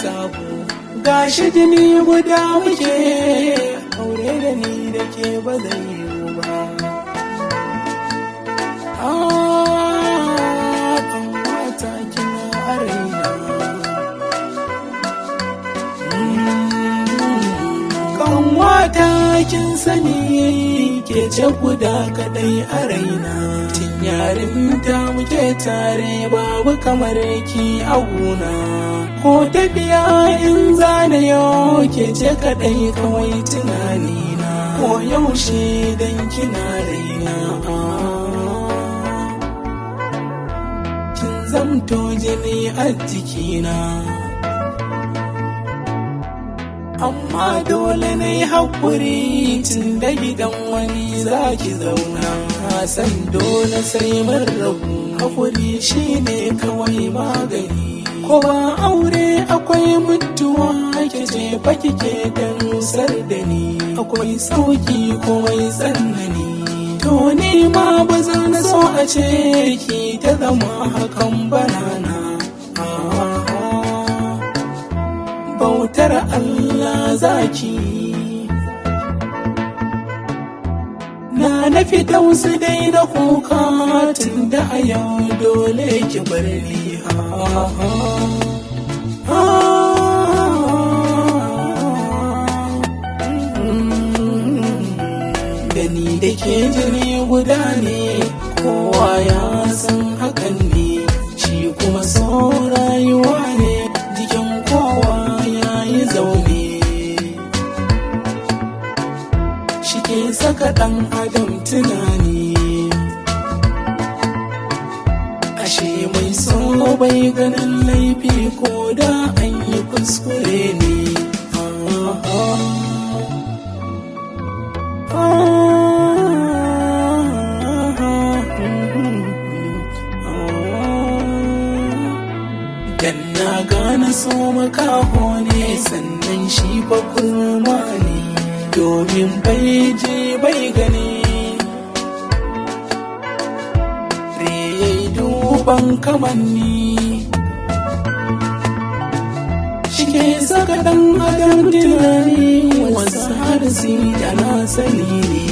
sabo. Gashi jini guda muke, aure da ni da ke ba zai yiwu ba. Kan mata kina a raina, kan wata kin sani ke ce guda kadai a raina. Tun yarinta muke tare babu kamar ki a gona. Ko tafiya in zana yau ke ce kadai kawai tunanina. Ko yaushe dan kina raina. Kin zamto jini a jikina. Amma dole na yi haƙuri tun da gidan wani za ki zauna. San dole sai mun rabu, haƙuri shi ne kawai magani. Ko ba aure akwai mutuwa ke ce fa kike da nusar da ni. Akwai sauki ko mai tsanani, to ni ma ba zan so a ce ki ta zama hakan banana. Bautar Allah zaki na nafi tausu dai da kuka tun da a yau dole ki bar ni. Da ni da ke jini guda ne, kowa ya san hakan ne. Shi kuma so rayuwa ne, jikin kowa zaune shi ke saka ɗan adam tunani. Ashe mai so bai ganin laifi ko da an yi kuskure ne. Dan na gane so makaho ne, sannan shi fa kurma ne. Domin bai ji bai gani, yayi duban kamanni. Shi ke saka ɗan adam tunani, wasu har da na sani ne.